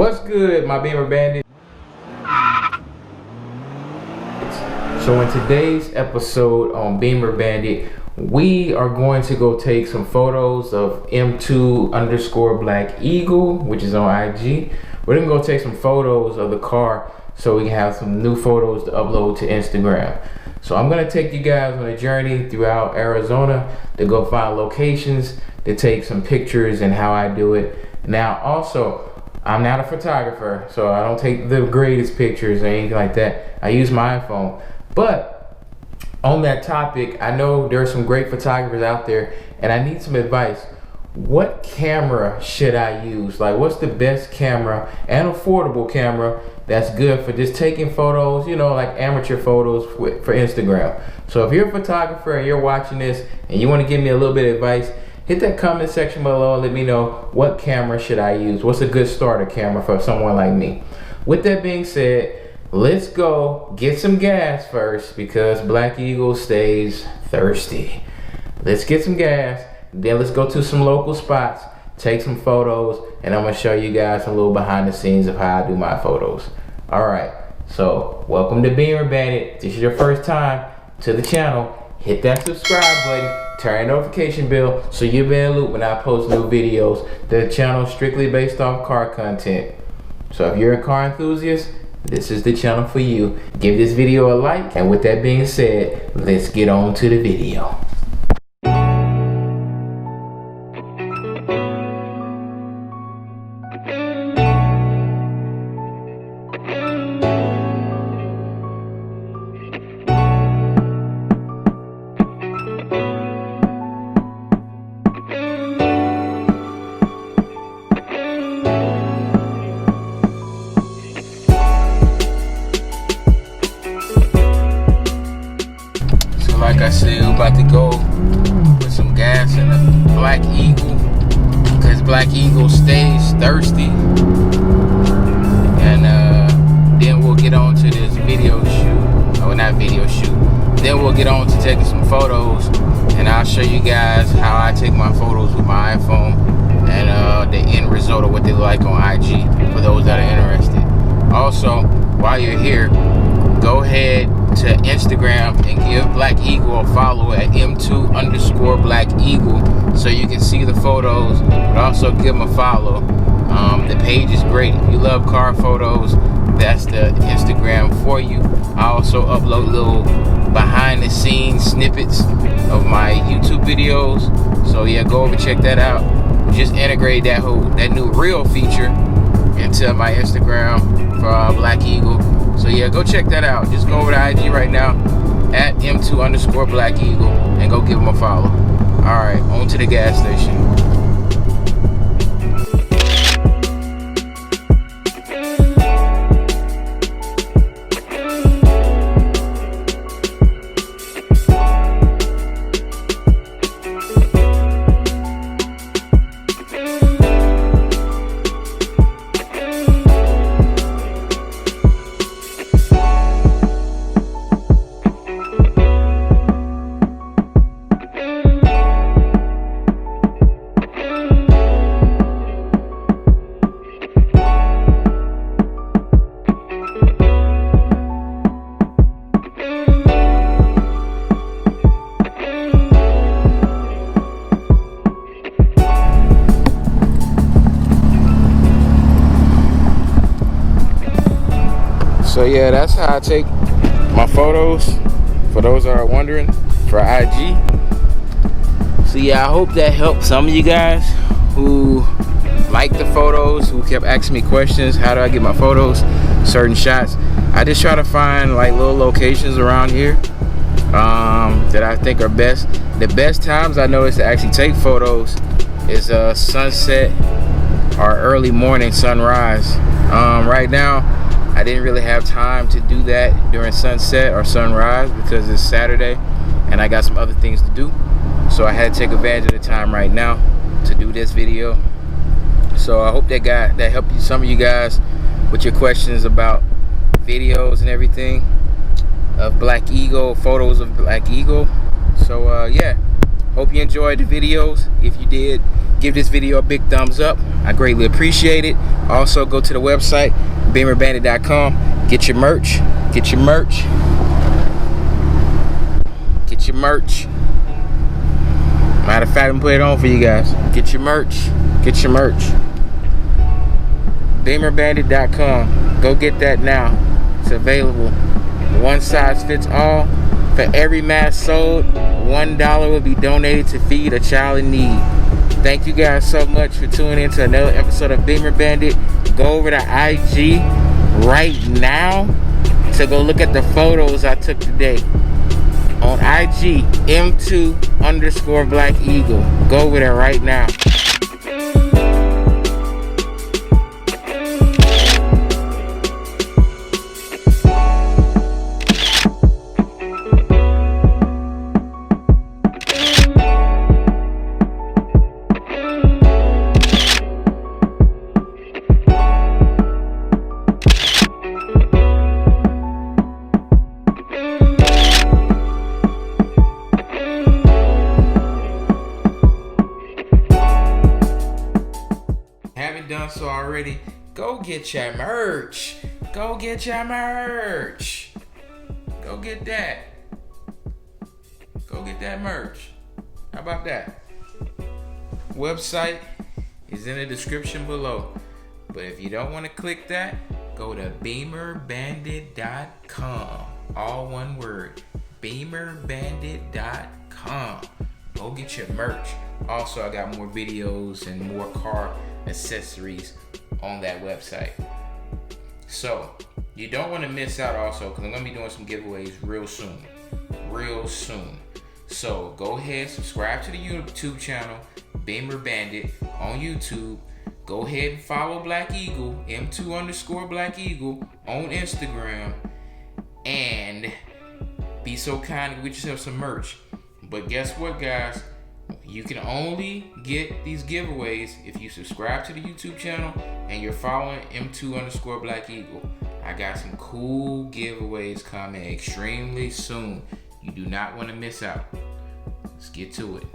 What's good, my Bimmer Bandit? So in today's episode on Bimmer Bandit, we are going to go take some photos of M2_BlackEagle, which is on IG. We're gonna go take some photos of the car so we can have some new photos to upload to Instagram. So I'm gonna take you guys on a journey throughout Arizona to go find locations to take some pictures and how I do it. Now also, I'm not a photographer, so I don't take the greatest pictures or anything like that. I use my iPhone. But on that topic, I know there are some great photographers out there and I need some advice. What camera should I use? Like, what's the best camera and affordable camera that's good for just taking photos, you know, like amateur photos for Instagram? So if you're a photographer and you're watching this and you want to give me a little bit of advice, hit that comment section below and let me know what camera should I use. What's a good starter camera for someone like me? With that being said, let's go get some gas first because BlackEagle stays thirsty. Let's get some gas, then let's go to some local spots, take some photos, and I'm gonna show you guys a little behind the scenes of how I do my photos. All right, so welcome to Bimmer Bandit. If this is your first time to the channel, hit that subscribe button, turn the notification bell so you'll be in the loop when I post new videos. The channel is strictly based off car content. So if you're a car enthusiast, this is the channel for you. Give this video a like, and with that being said, let's get on to the video. Like I said, we're about to go put some gas in the BlackEagle because BlackEagle stays thirsty, and then we'll get on to this video shoot. Oh, not video shoot. Then we'll get on to taking some photos, and I'll show you guys how I take my photos with my iPhone and the end result of what they look like on IG for those that are interested. Also, while you're here, go ahead to Instagram and give BlackEagle a follow at M2_BlackEagle so you can see the photos, but also give them a follow. The page is great. If you love car photos, that's the Instagram for you. I also upload little behind the scenes snippets of my YouTube videos, so yeah, go over check that out. Just integrate that new reel feature into my Instagram for BlackEagle. So yeah, go check that out. Just go over to IG right now at M2_BlackEagle and go give them a follow. All right, on to the gas station. So yeah, that's how I take my photos, for those that are wondering, for IG. So yeah, I hope that helped some of you guys who like the photos, who kept asking me questions, how do I get my photos, certain shots. I just try to find like little locations around here that I think are best. The best times I know is to actually take photos is sunset or early morning sunrise. Right now, I didn't really have time to do that during sunset or sunrise because it's Saturday and I got some other things to do. So I had to take advantage of the time right now to do this video. So I hope that helped you, some of you guys, with your questions about videos and everything of BlackEagle, photos of BlackEagle. So yeah, hope you enjoyed the videos. If you did, give this video a big thumbs up. I greatly appreciate it. Also, go to the website, BimmerBandit.com. Get your merch. Get your merch. Get your merch. Matter of fact, I'm putting it on for you guys. Get your merch. Get your merch. BimmerBandit.com. Go get that now. It's available. One size fits all. For every mask sold, $1 will be donated to feed a child in need. Thank you guys so much for tuning in to another episode of Bimmer Bandit. Go over to IG right now to go look at the photos I took today. On IG, M2_BlackEagle. Go over there right now. Done so already, go get your merch. Go get your merch. Go get that. Go get that merch. How about that? Website is in the description below. But if you don't want to click that, go to BimmerBandit.com. All one word. BimmerBandit.com. Go get your merch. Also, I got more videos and more car accessories on that website. So, you don't want to miss out also, because I'm going to be doing some giveaways real soon. Real soon. So, go ahead, subscribe to the YouTube channel, Bimmer Bandit, on YouTube. Go ahead and follow BlackEagle, M2_BlackEagle, on Instagram. And be so kind and get yourself some merch. But guess what, guys? You can only get these giveaways if you subscribe to the YouTube channel and you're following M2_BlackEagle. I got some cool giveaways coming extremely soon. You do not want to miss out. Let's get to it.